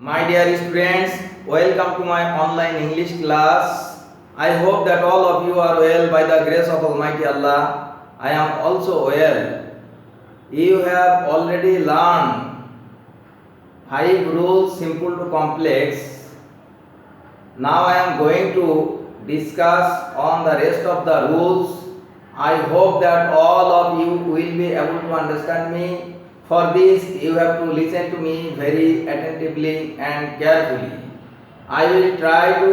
My dear students, welcome to my online English class. I hope that all of you are well by the grace of Almighty Allah. I am also well. You have already learned 5 rules simple to complex. Now I am going to discuss on the rest of the rules. I hope that all of you will be able to understand me. For this, you have to listen to me very attentively and carefully. I will try to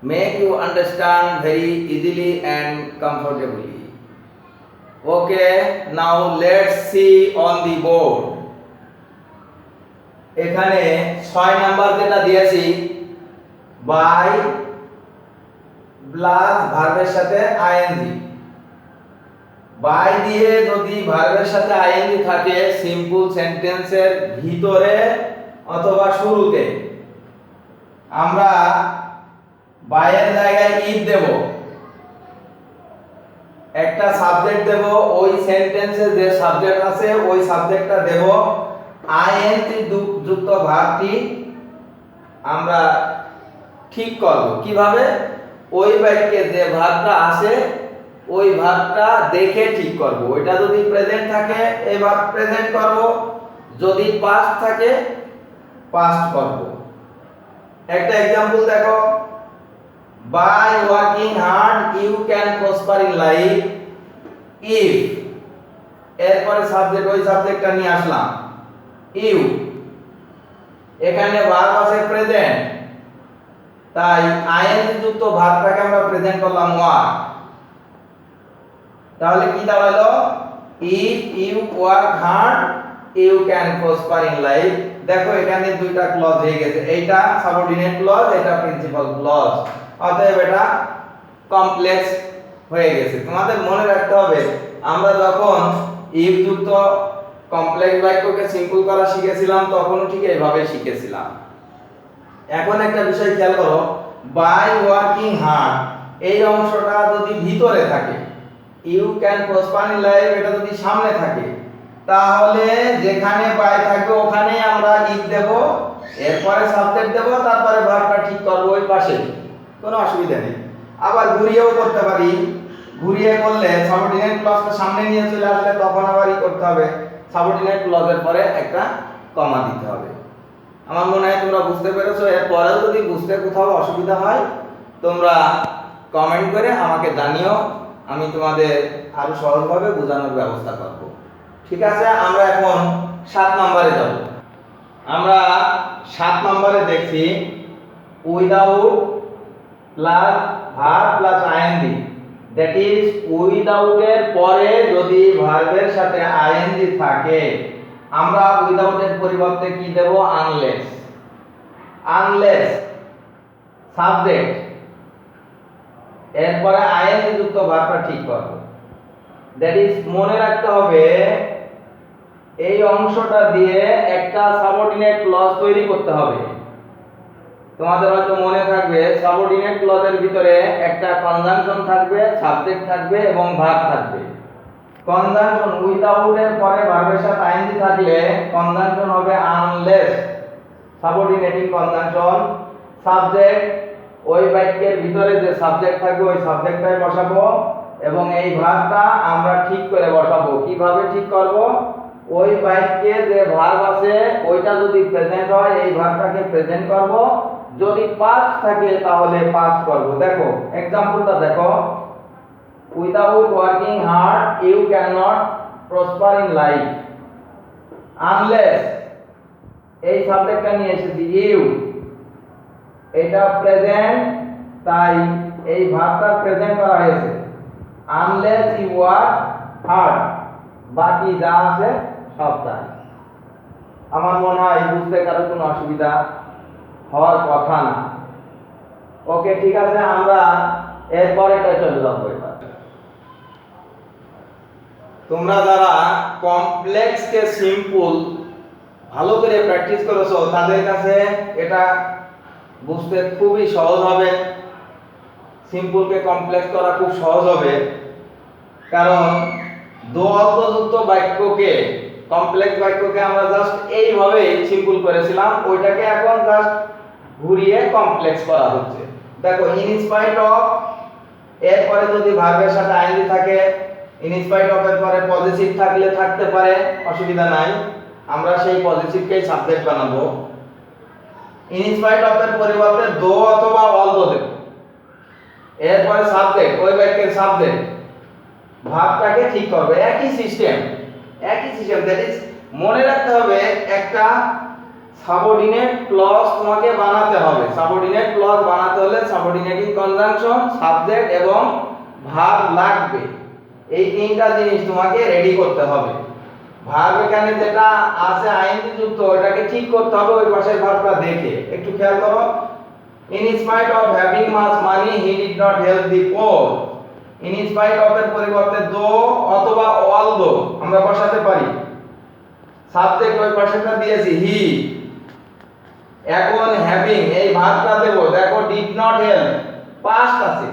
make you understand very easily and comfortably. Okay, now let's see on the board. এখানে 6 number যেটা দিয়েছি by plus ভার্বের সাথে ING. By দিয়ে যদি ভার্বের সাথে ING থাকে সিম্পল সেন্টেন্সের ভিতরে অথবা শুরুতে আমরা বাইয়ের জায়গায় ইফ দেব, একটা সাবজেক্ট দেব, ওই সেন্টেন্সে যে সাবজেক্ট আছে ওই সাবজেক্টটা দেব, আইএনজি যুক্ত ভার্বটি আমরা ঠিক করব কিভাবে, ওই বাক্যে যে ভার্বটা আছে ওই ভার্বটা দেখে ঠিক করব। ওইটা যদি প্রেজেন্ট থাকে এই ভার্ব প্রেজেন্ট করব, যদি পাস্ট থাকে পাস্ট করব। একটা एग्जांपल দেখো, by working hard you can prosper in life if, এরপরে সাবজেক্ট ওই সাবজেক্টটা নিয়ে আসলাম ইউ, এখানে ভার্ব আছে প্রেজেন্ট, তাই আইএনজি যুক্ত ভার্বটাকে আমরা প্রেজেন্ট করলাম ওয়ার্ক। তাহলে কি দাঁড়ালো, if you work hard you can prosper in life. দেখো এখানে দুইটা ক্লজ হয়ে গেছে, এইটা সাবঅর্ডিনেট ক্লজ, এটা প্রিন্সিপাল ক্লজ, অতএব এটা কমপ্লেক্স হয়ে গেছে। তোমাদের মনে রাখতে হবে আমরা যখন ইফ যুক্ত কমপ্লেক্স বাক্যকে সিম্পল করা শিখেছিলাম তখনও ঠিক এইভাবে শিখেছিলাম। এখন একটা বিষয় খেয়াল করো, বাই ওয়ার্কিং হার্ড এই অংশটা যদি ভিতরে থাকে, you can prosper in life এটা যদি সামনে থাকে, তাহলে যেখানে বাই থাকবে ওখানে আমরা ইফ দেব, এরপরে সাবজেক্ট দেব, তারপরে ভার্বটা ঠিক করব ওই পাশে, কোনো অসুবিধা নেই। আবার ঘুরিয়েও করতে পারি, ঘুরিয়ে করলে সাবঅর্ডিনেট ক্লজটা সামনে নিয়ে চলে আসলে তখন আবার করতে হবে, সাবঅর্ডিনেট ক্লজের পরে একটা কমা দিতে হবে। আমার মনে হয় তোমরা বুঝতে পেরেছো। এরপরেও যদি বুঝতে কোথাও অসুবিধা হয় তোমরা কমেন্ট করে আমাকে জানিও, আমি তোমাদের আরো সহজভাবে বোঝানোর ব্যবস্থা করব। ঠিক আছে, আমরা এখন 7 নম্বরে যাব। আমরা 7 নম্বরে দেখছি without plus verb plus ING, that is without এর পরে যদি ভার্বের সাথে আইএনজি থাকে আমরা উইদাউট এর পরিবর্তে কি দেব, আনলেস। আনলেস সাবজেক্ট, এরপরে আইএনজি যুক্ত ভার্বটা ঠিক করব। দ্যাট ইজ মনে রাখতে হবে এই অংশটা দিয়ে একটা সাবঅর্ডিনেট ক্লজ তৈরি করতে হবে। তোমাদের হয়তো মনে থাকবে সাবঅর্ডিনেট ক্লজের ভিতরে একটা কনজাংশন থাকবে, সাবজেক্ট থাকবে এবং ভার্ব থাকবে। কনজাংশন উইদাউট এর পরে ভার্বের সাথে আইএনজি থাকলে কনজাংশন হবে আনলেস, সাবঅর্ডিনেটিং কনজাংশন। সাবজেক্ট ওই বাক্যের ভিতরে যে সাবজেক্ট থাকবে ওই সাবজেক্টটাই বসাবো এবং এই ভার্বটা আমরা ঠিক করে বসাবো। কিভাবে ঠিক করব, ওই বাক্যে যে ভার্ব আছে ওইটা যদি প্রেজেন্ট হয় এই ভার্বটাকে প্রেজেন্ট করব, যদি পাস্ট থাকে তাহলে পাস্ট করব। দেখো एग्जांपलটা দেখো, without working hard you can not prosper in life unless, এই সাবজেক্টটা নিয়ে এসেছি ইউ, এটা প্রেজেন্ট তাই এই ভার্বটা প্রেজেন্ট করা হয়েছে, আনলেস ইউ ওয়ার্ক হার্ড, বাকি যা আছে সব তাই। আমার মনে হয় বুঝতে কারো কোনো অসুবিধা হওয়ার কথা না। ওকে ঠিক আছে, আমরা এরপর এটা চলে যাব। তোমরা যারা কমপ্লেক্স কে সিম্পল ভালো করে প্র্যাকটিস করেছো তাদের কাছে এটা বুঝতে খুবই সহজ হবে, সিম্পল কে কমপ্লেক্স করা খুব সহজ হবে, কারণ দোয়াল্পযুক্ত বাক্যকে কমপ্লেক্স বাক্যকে আমরা জাস্ট এইভাবে সিম্পল করেছিলাম, ওইটাকে এখন জাস্ট ঘুরিয়ে কমপ্লেক্স করা হচ্ছে। দেখো ইন স্পাইট অফ এর পরে যদি ভার্বের সাথে আইএনজি থাকে, ইন স্পাইট অফ এর পরে পজিটিভ থাকলে থাকতে পারে, অসুবিধা নাই, আমরা সেই পজিটিভকেই সাবজেক্ট বানাবো। ইন স্পাইট অফ এর পরিবর্তে দো অথবা অলদো দেব। এরপরে সাবজেক্ট, ওই বাক্যের সাবজেক্ট ভাবটাকে ঠিক করবে। একই সিস্টেম দ্যাট ইজ মনে রাখতে হবে একটা সাবঅর্ডিনেট ক্লজ তোমাকে বানাতে হবে। সাবঅর্ডিনেট ক্লজ বানাতে হলে সাবঅর্ডিনেটিং কনজাংশন, সাবজেক্ট এবং ভার্ব লাগবে। এই তিনটা জিনিস তোমাকে রেডি করতে হবে। ভার্ব এখানে যেটা আছে আইএনজি যুক্ত, ওটাকে ঠিক করতে হবে ওই পাশের ভার্বটা দেখে। একটু খেয়াল করো, in spite of having much money he did not help the poor. In spite of এর পরিবর্তে দো অথবা অলদো আমরা বসাতে পারি। সাবজেক্ট ওই পাশেটা দিয়েছি হি। এখন হ্যাভিং এই ভার্বটা দেব। দেখো ডিড নট হেল্প পাস্ট আছে,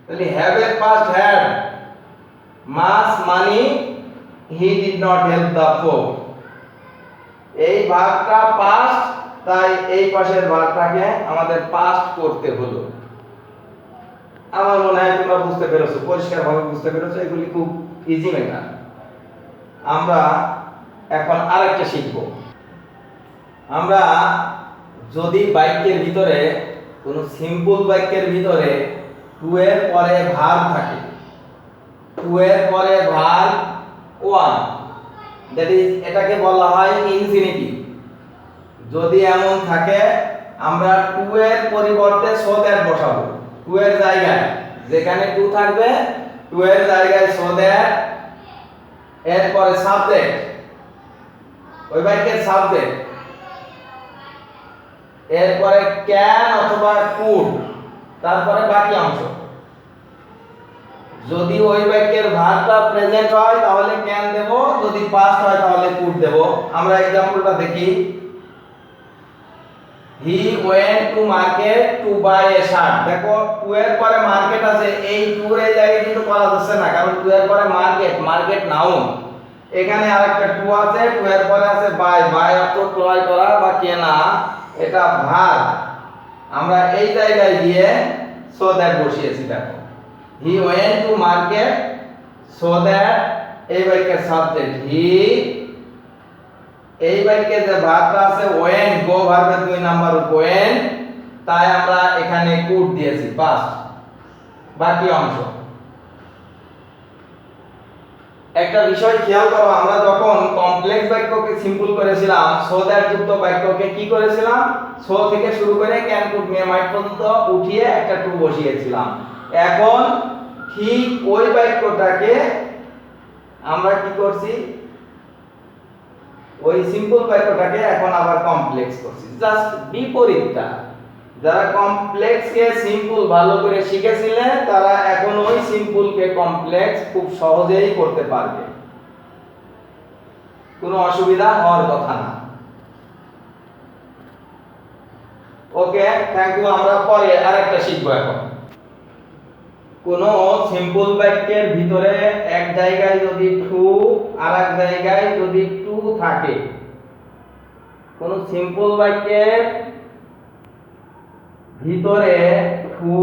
তাহলে হ্যাভ এর past had, much money he did not help the poor. এই ভার্বটা পাস্ট, তাই এই পাশের ভার্বটাকে আমাদের পাস্ট করতে হলো। আমার মনে হয় তোমরা বুঝতে পেরেছো, পরিষ্কারভাবে বুঝতে পেরেছো। এগুলি খুব ইজি ম্যাটার। আমরা এখন আরেকটা শিখব। আমরা যদি বাক্যের ভিতরে কোনো সিম্পল বাক্যের ভিতরে টু এর পরে ভার্ব থাকে, টু এর পরে ভার্ব ওয়ান, দ্যাট ইজ এটাকে বলা হয় ইনফিনিটিভ। যদি এমন থাকে আমরা টু এর পরিবর্তে সো দ্যাট বসাবো। টু এর জায়গায় যেখানে টু থাকবে, টু এর জায়গায় সো দ্যাট, এরপরে সাবজেক্ট ওই বাক্যের সাবজেক্ট, এরপরে ক্যান অথবা কুড, তারপরে বাকি অংশ। যদি ওই বাক্যের ভার্বটা প্রেজেন্ট হয় তাহলে ক্যান দেব, যদি পাস্ট হয় তাহলে কুড দেব। আমরা एग्जांपलটা দেখি। He went to market to buy a shirt. দেখো টু এর পরে মার্কেট আছে, এই টু এর জায়গায় কিন্তু করা যাচ্ছে না, কারণ টু এর পরে মার্কেট নাউন। এখানে আরেকটা টু আছে, টু এর পরে আছে বাই অর্থ ক্রয় করা বা কেনা, এটা ভার্ব। আমরা এই জায়গায় গিয়ে সো দ্যাট বসিয়েছি। দেখো হি went to market so that, এই বাক্যের সাবজেক্ট হি, এই বাক্যে যে ভার্বটা আছে ওয়েন, গো ভার্বের দুই নাম্বার ওয়েন, তাই আমরা এখানে কুড দিয়েছি পাস্ট। বাকি অংশ একটা বিষয় খেয়াল করো, আমরা যখন কমপ্লেক্স বাক্যকে সিম্পল করেছিলাম, সো দ্যাট যুক্ত বাক্যকে কি করেছিলাম, সো থেকে শুরু করে ক্যান কুড মে মাইট পর্যন্ত উঠিয়ে একটা টু বসিয়েছিলাম। এখন ঠিক ওই বাক্যটাকে আমরা কি করছি, ওই সিম্পল বাক্যটাকে এখন আবার কমপ্লেক্স করছি, জাস্ট বিপরীতটা। যারা কমপ্লেক্স কে সিম্পল ভালো করে শিখেছিলেন তারা এখন ওই সিম্পল কে কমপ্লেক্স খুব সহজেই করতে পারবে, কোনো অসুবিধা হওয়ার কথা না। ওকে, থ্যাংক ইউ। আমরা পরে আরেকটা শিখবো। এখন কোন সিম্পল বাক্যের ভিতরে এক জায়গায় যদি টু আর এক জায়গায় যদি টু থাকে, কোন সিম্পল বাক্যের ভিতরে টু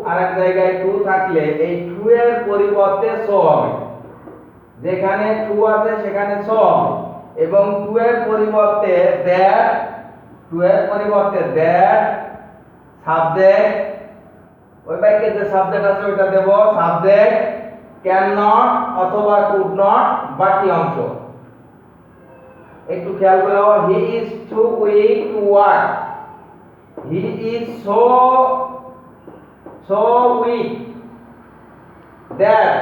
আর এক জায়গায় টু থাকলে এই টু এর পরিবর্তে সো হবে। যেখানে টু আছে সেখানে সো হবে, এবং টু এর পরিবর্তে দ্যাট, টু এর পরিবর্তে দ্যাট সাবজেক্ট, ওই বাক্যে যে সাবজেক্ট আছে ওটা দেব সাবজেক্ট, ক্যান নট অথবা কুড নট বাকি অংশ। একটু খেয়াল করো, he is too weak to walk, he is so weak that,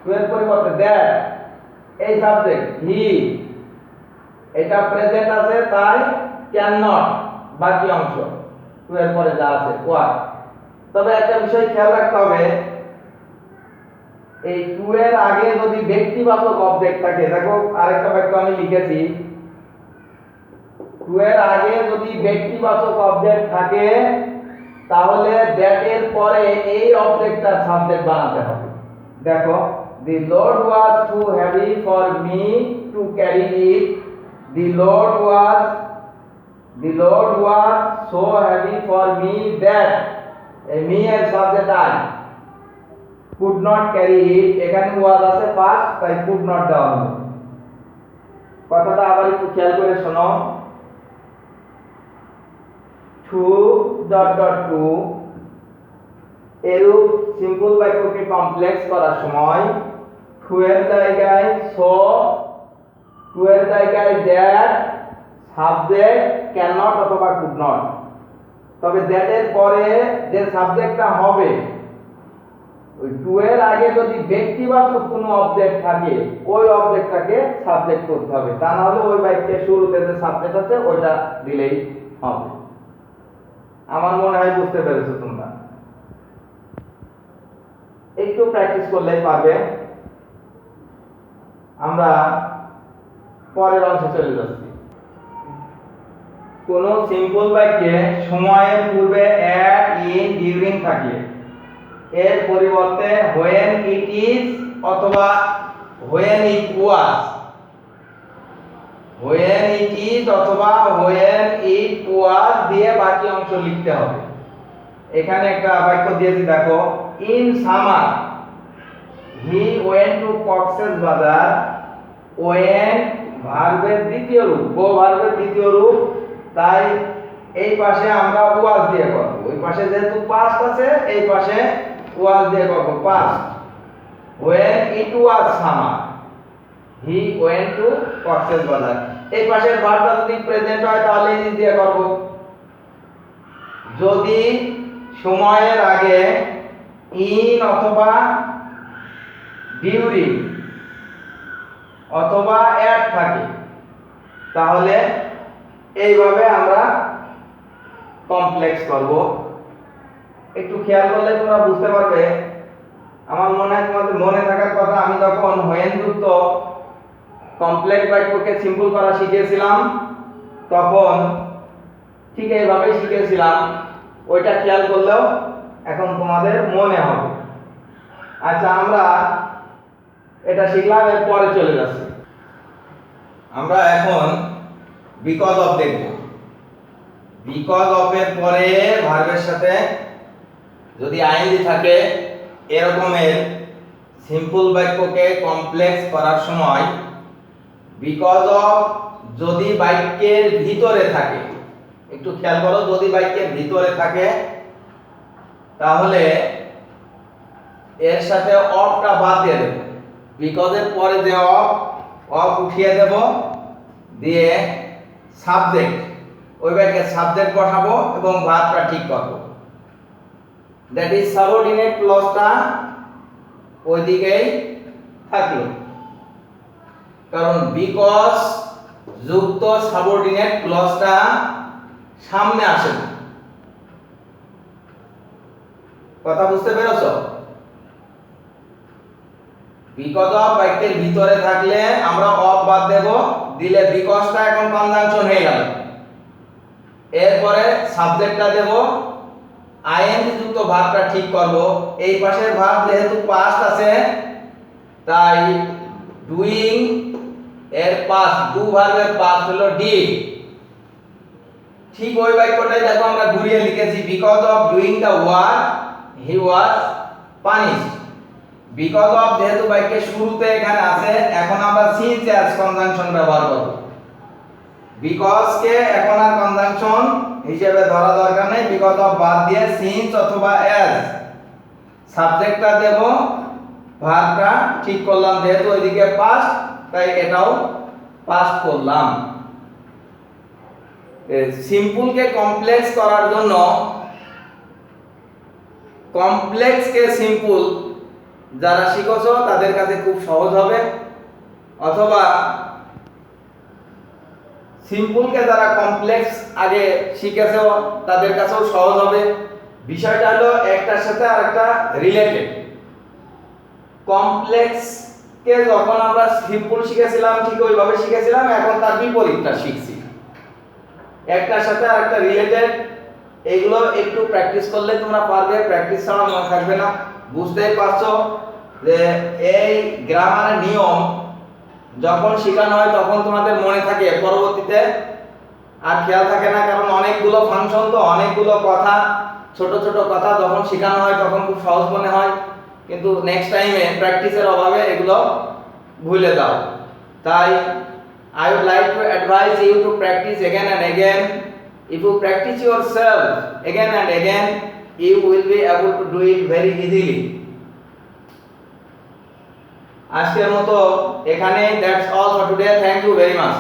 to এর পরিবর্তে দ্যাট, এই সাবজেক্ট হি, এটা প্রেজেন্ট আছে তাই ক্যান নট বাকি অংশ, টু এর পরে যা আছে ওয়াক। তবে একটা বিষয় খেয়াল রাখতে হবে, এই টু এর আগে যদি ব্যক্তিবাচক অবজেক্ট থাকে, দেখো আরেকটা বাক্য আমি লিখেছি, টু এর আগে যদি ব্যক্তিবাচক অবজেক্ট থাকে তাহলে দ্যাট এর পরে এই অবজেক্টটার সাবজেক্ট বানাতে হবে। দেখো, the load was too heavy for me to carry it, the load was so heavy for me that me এর subject I could not carry it, এখানে was আছে past তাই could not দেওয়া হলো। কথাটা আবার একটু খেয়াল করে শোনো, 2 এরূপ সিম্পল বাক্যকে কমপ্লেক্স করার সময় 2 এর জায়গায় so, 2 এর জায়গায় that, সাবজেক্ট cannot অথবা could not। তবে that এর পরে যে সাবজেক্টটা হবে ওই 2 এর আগে যদি ব্যক্তিবাচক কোনো অবজেক্ট থাকে ওই অবজেক্টটাকে সাবজেক্ট করতে হবে, তা না হলে ওই বাক্যের শুরুতে যে সাবজেক্ট আছে ওইটা দিলেই হবে। আমার মনে হয় বুঝতে পেরেছো তোমরা, একটু প্র্যাকটিস করলেই পারবে। আমরা পরের অংশে চলে যাচ্ছি। কোন সিম্পল বাক্যে সময়ের পূর্বে at, in, during থাকলে এর পরিবর্তে when it is অথবা when it was, when it is অথবা when it was দিয়ে বাকি অংশ লিখতে হবে। এখানে একটা বাক্য দিয়েছি দেখো, in summer he went to Cox's Bazar, when ভার্বের দ্বিতীয় রূপ, গো ভার্বের দ্বিতীয় রূপ, তাই এই পাশে আমরা was দিয়ে করব। ওই পাশে যেহেতু past আছে এই পাশে was দিয়ে করব past। when it was summer he went to Cox's Bazar, এই পাশের ভার্বটা যদি প্রেজেন্ট হয় তাহলে is দিয়ে করব। যদি সময়ের আগে in অথবা during অথবা at থাকে তাহলে এইভাবে আমরা কমপ্লেক্স করব। একটু খেয়াল করলে তোমরা বুঝতে পারবে। আমার মনে হয় তোমাদের মনে থাকার কথা, আমি যখন when যুক্ত কমপ্লেক্স বাক্যকে সিম্পল করা শিখিয়েছিলাম তখন ঠিক এইভাবেই শিখিয়েছিলাম, ওইটা খেয়াল করলেও এখন তোমাদের মনে হবে। আচ্ছা, আমরা এটা শিখলাম, এর পরে চলে যাচ্ছি। আমরা এখন বিকজ অফ দেখব। বিকজ অফ এর পরে ভার্বের সাথে যদি আইএনজি থাকে এরকমের সিম্পল বাক্যকে কমপ্লেক্স করার সময় বিকজ অফ যদি বাক্যের ভিতরে থাকে, একটু খেয়াল করো, যদি বাক্যের ভিতরে থাকে তাহলে এর সাথে অফটা বাদ দিয়ে দেব। বিকজ এর পরে যে অফ উঠিয়ে দেব, দিয়ে সাবজেক্ট, ওই বাক্যের সাবজেক্ট বসাবো এবং ভার্বটা ঠিক করব। দ্যাট ইজ সাবঅর্ডিনেট ক্লজটা ওইদিকেই থাকলো, কারণ বিকজ যুক্ত সাবঅর্ডিনেট ক্লজটা সামনে আসে না। কথা বুঝতে পেরেছো? বিকজ অফ বাক্যের ভিতরে থাকলে আমরা অফ বাদ দেব, দিলে বিকজটা এখন কনজাংশন হয়ে গেল। এরপরে সাবজেক্টটা দেব, আইএনজি যুক্ত ভার্বটা ঠিক করব। এই পাশের ভার্ব যেহেতু পাস্ট আছে তাই ডুইং এর পাস্ট, ডু ভার্বের পাস্ট হলো ডিড। ঠিক ওই বাক্যটাই দেখো আমরা ঘুরিয়ে লিখেছি, because of doing the work he was punished. Because of যেহেতু বাক্যের শুরুতে এখানে আছে, এখন আমরা সিন্স অ্যাজ কনজাংশন ব্যবহার করব। বিকজ কে এখন আর কনজাংশন হিসেবে ধরা দরকার নেই, বিকজ অফ বাদ দিয়ে সিন্স অথবা অ্যাজ, সাবজেক্টটা দেব, ভার্বটা ঠিক করলাম, যেহেতু ওইদিকে পাস্ট তাই এটাও পাস্ট করলাম। সিম্পল কে কমপ্লেক্স করার জন্য কমপ্লেক্স কে সিম্পল যারা শিখছো তাদের কাছে খুব সহজ হবে, অথবা সিম্পল কে যারা কমপ্লেক্স আগে শিখেছো তাদের কাছেও সহজ হবে। বিষয়টা হলো একটার সাথে আরেকটা রিলেটেড। কমপ্লেক্স কে যখন আমরা সিম্পল শিখেছিলাম ঠিক ওইভাবে শিখেছিলাম, এখন তার বিপরীতটা শিখছি, একটার সাথে আরেকটা রিলেটেড। এগুলো একটু প্র্যাকটিস করলে তোমরা পারবে, প্র্যাকটিস ছাড়া মনে থাকবে না। বুঝতেই পারছো যে এই গ্রামারের নিয়ম যখন শেখানো হয় তখন তোমাদের মনে থাকে, পরবর্তীতে আর খেয়াল থাকে না, কারণ অনেকগুলো ফাংশন তো, অনেকগুলো কথা, ছোট ছোট কথা যখন শেখানো হয় তখন খুব সহজ মনে হয়, কিন্তু নেক্সট টাইমে প্র্যাকটিসের অভাবে এগুলো ভুলে যাও। তাই I would like to advise you to practice again and again. If you practice yourself again and again, you will be able to do it very easily. আজকের মতো এখানে, that's all for today. Thank you very much.